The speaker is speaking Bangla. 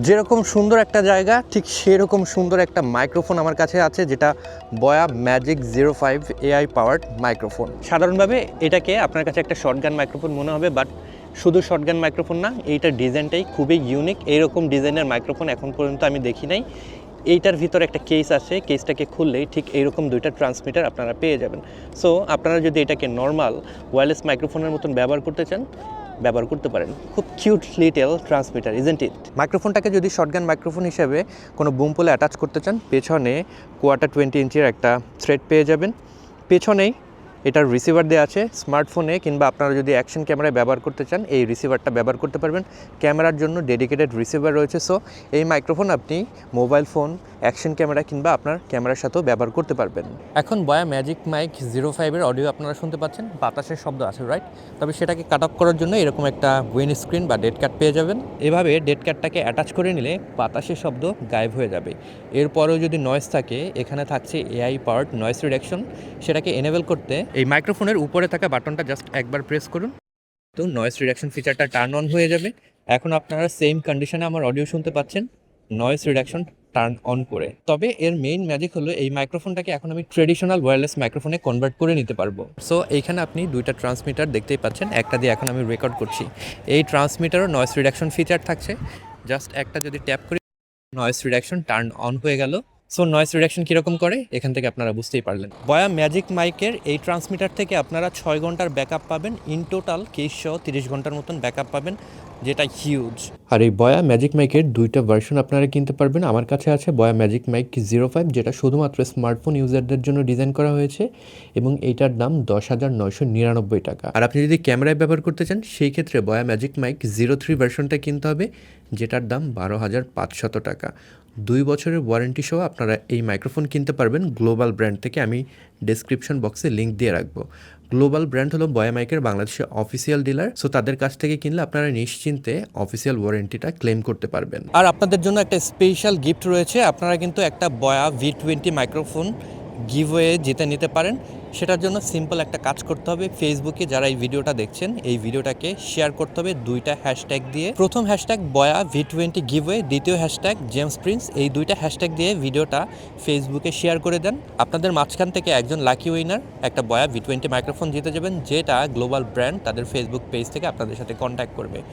যেরকম সুন্দর একটা জায়গা ঠিক সেরকম সুন্দর একটা মাইক্রোফোন আমার কাছে আছে, যেটা বয়া ম্যাজিক 05 এআই পাওয়ার্ড মাইক্রোফোন। সাধারণভাবে এটাকে আপনার কাছে একটা শর্টগান মাইক্রোফোন মনে হবে, বাট শুধু শর্টগান মাইক্রোফোন না, এইটার ডিজাইনটাই খুবই ইউনিক। এইরকম ডিজাইনের মাইক্রোফোন এখন পর্যন্ত আমি দেখি নাই। এইটার ভিতরে একটা কেস আছে, কেসটাকে খুললেই ঠিক এইরকম দুইটা ট্রান্সমিটার আপনারা পেয়ে যাবেন। সো আপনারা যদি এটাকে নর্মাল ওয়্যারলেস মাইক্রোফোনের মতন ব্যবহার করতে চান, ব্যবহার করতে পারেন। খুব cute little transmitter, isn't it? মাইক্রোফোনটাকে যদি শর্টগান মাইক্রোফোন হিসেবে কোনো বুম পোলে অ্যাটাচ করতে চান, পেছনে 1/4 ইঞ্চির একটা থ্রেড পেয়ে যাবেন। পেছনেই এটার রিসিভার দেওয়া আছে। স্মার্টফোনে কিংবা আপনারা যদি অ্যাকশন ক্যামেরায় ব্যবহার করতে চান, এই রিসিভারটা ব্যবহার করতে পারবেন। ক্যামেরার জন্য ডেডিকেটেড রিসিভার রয়েছে। সো এই মাইক্রোফোন আপনি মোবাইল ফোন, অ্যাকশন ক্যামেরা কিংবা আপনার ক্যামেরার সাথেও ব্যবহার করতে পারবেন। এখন বয়া ম্যাজিক মাইক 05-এর অডিও আপনারা শুনতে পাচ্ছেন, বাতাসের শব্দ আছে, রাইট? তবে সেটাকে কাট অফ করার জন্য এরকম একটা উইন্ড স্ক্রিন বা ডেড কাট পেয়ে যাবেন। এভাবে ডেড কাটটাকে অ্যাটাচ করে নিলে বাতাসের শব্দ গায়েব হয়ে যাবে। এরপরেও যদি নয়েজ থাকে, এখানে থাকছে এআই পাওয়ার্ড নয়েজ রিডাকশন। সেটাকে এনেবল করতে এই মাইক্রোফোনের উপরে থাকা বাটনটা জাস্ট একবার প্রেস করুন, তো নয়েজ রিডাকশন ফিচারটা টার্ন অন হয়ে যাবে। এখন আপনারা সেম কন্ডিশনে আমার অডিও শুনতে পাচ্ছেন, নয়েজ রিডাকশন টার্ন অন করে। তবে এর মেইন ম্যাজিক হলো এই মাইক্রোফোনটাকে এখন আমি ট্রেডিশনাল ওয়্যারলেস মাইক্রোফোনে কনভার্ট করে নিতে পারবো। সো এইখানে আপনি দুইটা ট্রান্সমিটার দেখতেই পাচ্ছেন, একটা দিয়ে এখন আমি রেকর্ড করছি। এই ট্রান্সমিটারও নয়েজ রিডাকশন ফিচার থাকছে। জাস্ট একটা যদি ট্যাপ করি, নয়েজ রিডাকশন টার্ন অন হয়ে গেল। সো নয়েজ রিডাকশন কীরকম করে এখান থেকে আপনারা বুঝতেই পারলেন। বয়া ম্যাজিক মাইকের এই ট্রান্সমিটার থেকে আপনারা 6 ঘন্টার ব্যাকআপ পাবেন। ইন টোটাল কেসসহ 30 ঘন্টার মতন ব্যাকআপ পাবেন, যেটা হিউজ। আর এই বয়া ম্যাজিক মাইকের দুইটা ভার্সন আপনারা কিনতে পারবেন। আমার কাছে আছে বয়া ম্যাজিক মাইক 05, যেটা শুধুমাত্র স্মার্টফোন ইউজারদের জন্য ডিজাইন করা হয়েছে এবং এইটার দাম 10,999 টাকা। আর আপনি যদি ক্যামেরায় ব্যবহার করতে চান, সেই ক্ষেত্রে বয়া ম্যাজিক মাইক 03 ভার্সনটা কিনতে হবে, যেটার দাম 12,500 টাকা। 2 বছরের ওয়ারেন্টি সহ আপনারা এই মাইক্রোফোন কিনতে পারবেন গ্লোবাল ব্র্যান্ড থেকে। আমি ডেসক্রিপশন বক্সে লিঙ্ক দিয়ে রাখবো। গ্লোবাল ব্র্যান্ড হলো বয়া মাইকের বাংলাদেশের অফিসিয়াল ডিলার। সো তাদের কাছ থেকে কিনলে আপনারা নিশ্চিন্তে অফিসিয়াল ওয়ারেন্টিটা ক্লেম করতে পারবেন। আর আপনাদের জন্য একটা স্পেশাল গিফট রয়েছে। আপনারা কিন্তু একটা বয়া V20 মাইক্রোফোন গিভওয়ে জিতে নিতে পারেন। সেটার জন্য সিম্পল একটা কাজ করতে হবে। ফেসবুকে যারা এই ভিডিওটা দেখছেন, এই ভিডিওটাকে শেয়ার করতে হবে 2টা হ্যাশট্যাগ দিয়ে। প্রথম হ্যাশট্যাগ বয়া V20 গিভওয়ে, দ্বিতীয় হ্যাশট্যাগ জেমস প্রিন্স। এই 2টা হ্যাশট্যাগ দিয়ে ভিডিওটা ফেসবুকে শেয়ার করে দেন। আপনাদের মাঝখান থেকে একজন লাকি উইনার একটা বয়া V20 মাইক্রোফোন জিতে যাবেন, যেটা গ্লোবাল ব্র্যান্ড তাদের ফেসবুক পেজ থেকে আপনাদের সাথে কন্ট্যাক্ট করবে।